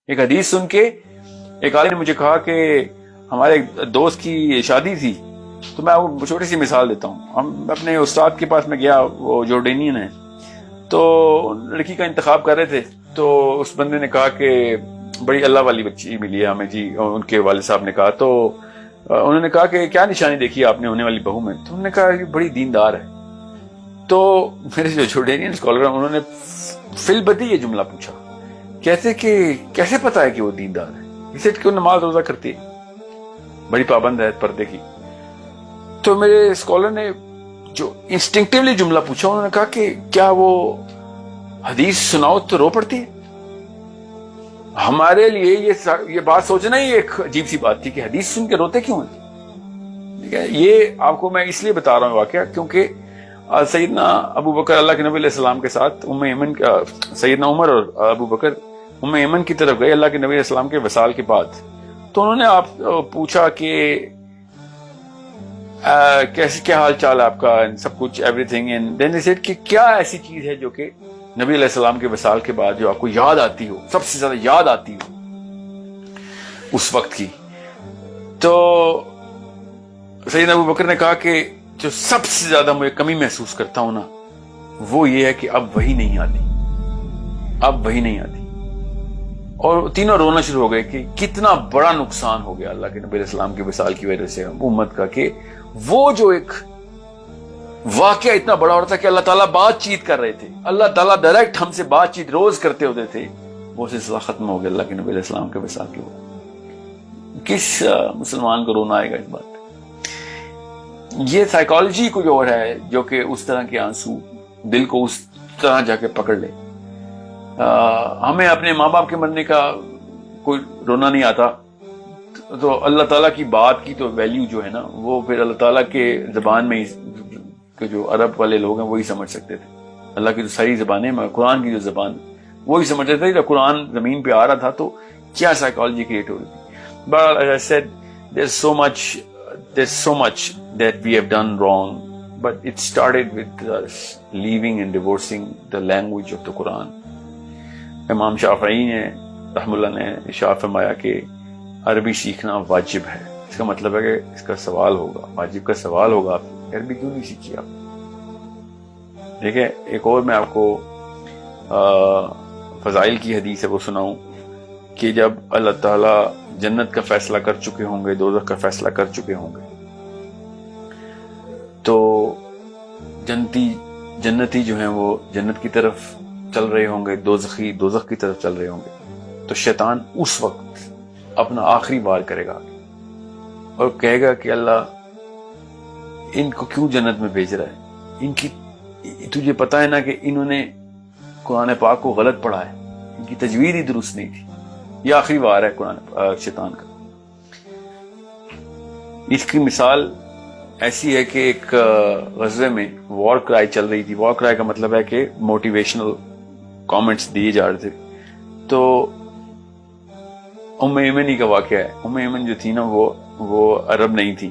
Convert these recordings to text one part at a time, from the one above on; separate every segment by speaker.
Speaker 1: ایک حدیث سن کے ایک عالم نے مجھے کہا کہ ہمارے ایک دوست کی شادی تھی، تو میں وہ چھوٹی سی مثال دیتا ہوں. ہم اپنے استاد کے پاس میں گیا، وہ جورڈینین ہے، تو لڑکی کا انتخاب کر رہے تھے. تو اس بندے نے کہا کہ بڑی اللہ والی بچی ملی ہے ہمیں جی. ان کے والد صاحب نے کہا، تو انہوں نے کہا کہ کیا نشانی دیکھی آپ نے ہونے والی بہو میں؟ تو انہوں نے کہا کہ بڑی دیندار ہے. تو میرے جو جورڈینین اسکالر ہیں انہوں نے فی البدی یہ جملہ پوچھا، کہتے کہ کیسے پتا ہے کہ وہ دیندار ہے؟ اسے کہ وہ نماز روزہ کرتی ہے، بڑی پابند ہے پردے کی. تو میرے اسکالر نے جو انسٹنکٹیولی جملہ پوچھا، انہوں نے کہا کہ کیا وہ حدیث سناؤ تو رو پڑتی ہے؟ ہمارے لیے یہ بات سوچنا ہی ایک عجیب سی بات تھی کہ حدیث سن کے روتے کیوں ہیں. یہ آپ کو میں اس لیے بتا رہا ہوں واقعہ کیونکہ سیدنا ابو بکر اللہ کے نبی علیہ السلام کے ساتھ ایمن کا، سیدنا عمر اور ابو بکر ایمن کی طرف گئے اللہ کے نبی علیہ السلام کے وصال کے بعد. تو انہوں نے آپ پوچھا کہ کیسے، کیا حال چال ہے آپ کا، سب کچھ everything. And then they said کہ کیا ایسی چیز ہے جو کہ نبی علیہ السلام کے وصال کے بعد جو آپ کو یاد آتی ہو، سب سے زیادہ یاد آتی ہو اس وقت کی. تو سیدنا ابو بکر نے کہا کہ جو سب سے زیادہ مجھے کمی محسوس کرتا ہوں نا، وہ یہ ہے کہ اب وہی نہیں آتی، اب وہی نہیں آتی. اور تینوں رونا شروع ہو گئے کہ کتنا بڑا نقصان ہو گیا اللہ کے نبی علیہ السلام کے وصال کی وجہ سے امت کا، کہ وہ جو ایک واقعہ اتنا بڑا ہو رہا تھا کہ اللہ تعالیٰ بات چیت کر رہے تھے، اللہ تعالیٰ ڈائریکٹ ہم سے بات چیت روز کرتے ہوتے تھے، وہ سلسلہ ختم ہو گیا اللہ کے نبی علیہ السلام کے وصال کی وجہ. کس مسلمان کو رونا آئے گا اس بات پہ؟ یہ سائیکالوجی کچھ اور ہے جو کہ اس طرح کے آنسو دل کو اس طرح جا کے پکڑ لے. ہمیں اپنے ماں باپ کے مرنے کا کوئی رونا نہیں آتا، تو اللہ تعالیٰ کی بات کی تو ویلیو جو ہے نا، وہ پھر اللہ تعالیٰ کے زبان میں ہی، جو عرب والے لوگ ہیں وہی سمجھ سکتے تھے. اللہ کی جو ساری زبانیں، قرآن کی جو زبان وہی سمجھتے تھے. جب قرآن زمین پہ آ رہا تھا تو کیا سائیکالوجی کریٹ ہو رہی تھی. But as I said, there's so much that we have done wrong, but it started with us leaving and divorcing the language of the Quran. امام شافعی نے رحم اللہ نے ارشاد فرمایا کہ عربی سیکھنا واجب ہے. اس کا مطلب ہے کہ اس کا سوال ہوگا، واجب کا سوال ہوگا، آپ عربی کیوں نہیں سیکھی آپ؟ ٹھیک ہے. ایک اور میں آپ کو فضائل کی حدیث ہے وہ سناؤں کہ جب اللہ تعالیٰ جنت کا فیصلہ کر چکے ہوں گے، دوزخ کا فیصلہ کر چکے ہوں گے، تو جنتی جو ہیں وہ جنت کی طرف چل رہے ہوں گے، دوزخی دوزخ کی طرف چل رہے ہوں گے. تو شیطان اس وقت اپنا آخری وار کرے گا اور کہے گا کہ اللہ ان کو کیوں جنت میں بھیج رہا ہے؟ ان کی تجھے پتا ہے نا کہ انہوں نے قرآن پاک کو غلط پڑھا ہے، ان کی تجوید ہی درست نہیں تھی. یہ آخری وار ہے قرآن شیطان کا. اس کی مثال ایسی ہے کہ ایک غزوے میں وار کرائی چل رہی تھی. وار کرائی کا مطلب ہے کہ موٹیویشنل کامنٹس دیے جا رہے تھے. تو ایمن کا واقعہ ہے. ایمن جو تھی نا وہ عرب نہیں تھی.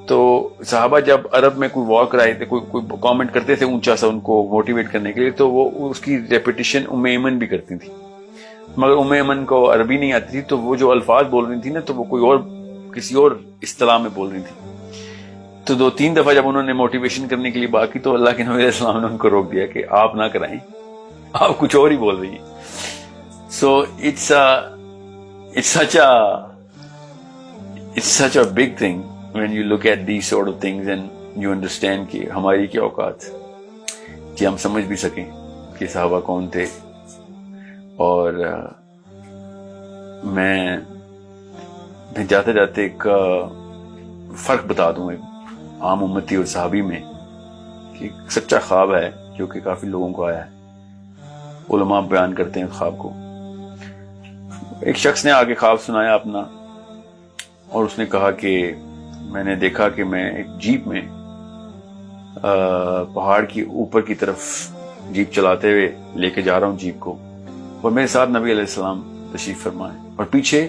Speaker 1: تو صحابہ جب عرب میں کوئی وار کرائے تھے، کوئی کامنٹ کرتے تھے اونچا سا ان کو موٹیویٹ کرنے کے لیے، تو وہ اس کی ریپیٹیشن ایمن بھی کرتی تھی. مگر ایمن کو عربی نہیں آتی تھی، تو وہ جو الفاظ بول رہی تھی نا، تو وہ کوئی اور کسی اور اصطلاح میں بول رہی تھی. تو 2-3 دفعہ جب انہوں نے موٹیویشن کرنے کے لیے بات کی تو اللہ کے نبی علیہ السلام نے ان کو روک دیا کہ آپ نہ کرائیں، آپ کچھ اور ہی بول رہی ہیں. سو it's such a big thing when you look at these sort of things and you understand کہ ہماری کیا اوقات کہ ہم سمجھ بھی سکیں کہ صحابہ کون تھے. اور میں جاتے جاتے ایک فرق بتا دوں ایک عام امتی اور صحابی میں، کہ ایک سچا خواب ہے جو کہ کافی لوگوں کو آیا ہے. علماء بیان کرتے ہیں خواب کو. ایک شخص نے آگے خواب سنایا اپنا، اور اس نے کہا کہ میں نے دیکھا کہ میں ایک جیپ میں پہاڑ کی اوپر کی طرف جیپ چلاتے ہوئے لے کے جا رہا ہوں جیپ کو، اور میرے ساتھ نبی علیہ السلام تشریف فرما ہے، اور پیچھے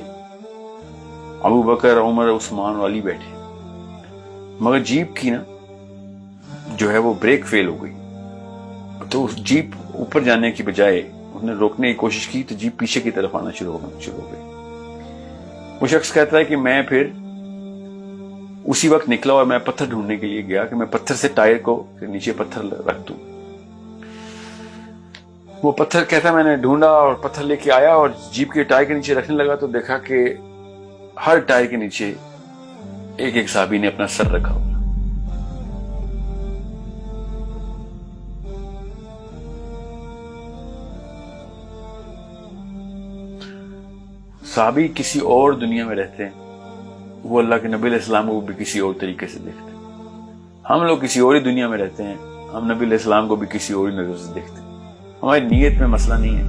Speaker 1: ابو بکر، عمر، عثمان والی بیٹھے. مگر جیپ کی نا جو ہے وہ بریک فیل ہو گئی، تو اس جیپ اوپر جانے کی بجائے اس نے روکنے کی کوشش کی تو جیپ پیچھے کی طرف آنا شروع ہو گئی. وہ شخص کہتا ہے کہ میں پھر اسی وقت نکلا اور میں پتھر ڈھونڈنے کے لیے گیا کہ میں پتھر سے ٹائر کو نیچے پتھر رکھ دوں. وہ پتھر کہتا ہے میں نے ڈھونڈا اور پتھر لے کے آیا اور جیپ کے ٹائر کے نیچے رکھنے لگا تو دیکھا کہ ہر ٹائر کے نیچے ایک ایک صحابی نے اپنا سر رکھا ہوا. صحابی کسی اور دنیا میں رہتے ہیں, وہ اللہ کے نبی علیہ السلام کو بھی کسی اور طریقے سے دیکھتے ہیں. ہم لوگ کسی اور ہی دنیا میں رہتے ہیں, ہم نبی علیہ السلام کو بھی کسی اور ہی نظر سے دیکھتے ہیں. ہماری نیت میں مسئلہ نہیں ہے,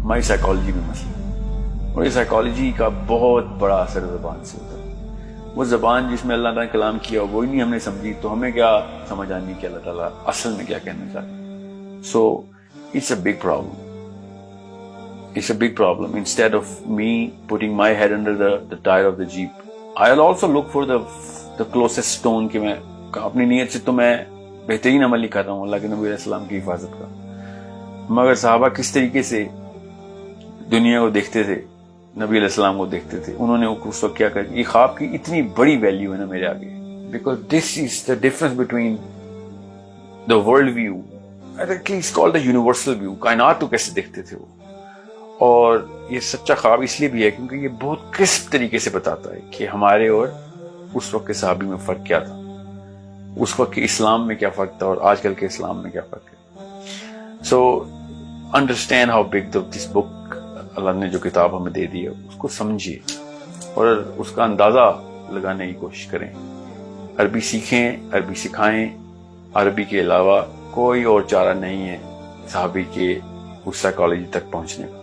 Speaker 1: ہماری سائیکالوجی میں مسئلہ ہے, اور یہ سائیکالوجی کا بہت بڑا اثر زبان سے ہوتا ہے. وہ زبان جس میں اللہ تعالیٰ نے کلام کیا وہی نہیں ہم نے سمجھی تو ہمیں کیا سمجھ آنی کہ اللہ تعالیٰ اصل میں کیا کہنا چاہتے ہیں. So it's a big problem. It's a big problem. Instead of me putting my head under the tire of the Jeep, I'll also look for the closest stone کہ میں اپنی نیت سے تو میں بہترین عمل ہی کر رہا ہوں اللہ کے نبی علیہ السلام کی حفاظت کا. مگر صحابہ کس طریقے سے دنیا کو دیکھتے تھے, نبی علیہ السلام کو دیکھتے تھے, انہوں نے اس وقت کیا کر, یہ خواب کی اتنی بڑی ویلیو ہے نا میرے آگے, because this is the difference between the world view. It's called the universal view. کائنات کو کیسے دیکھتے تھے وہ, اور یہ سچا خواب اس لیے بھی ہے کیونکہ یہ بہت کرسپ طریقے سے بتاتا ہے کہ ہمارے اور اس وقت کے صحابی میں فرق کیا تھا, اس وقت کے اسلام میں کیا فرق تھا اور آج کل کے اسلام میں کیا فرق ہے. سو انڈرسٹینڈ ہاؤ بگ دس بک, اللہ نے جو کتاب ہمیں دے دی ہے اس کو سمجھیے اور اس کا اندازہ لگانے کی کوشش کریں. عربی سیکھیں, عربی سکھائیں. عربی کے علاوہ کوئی اور چارہ نہیں ہے صحابی کے اس سائیکالوجی تک پہنچنے کا.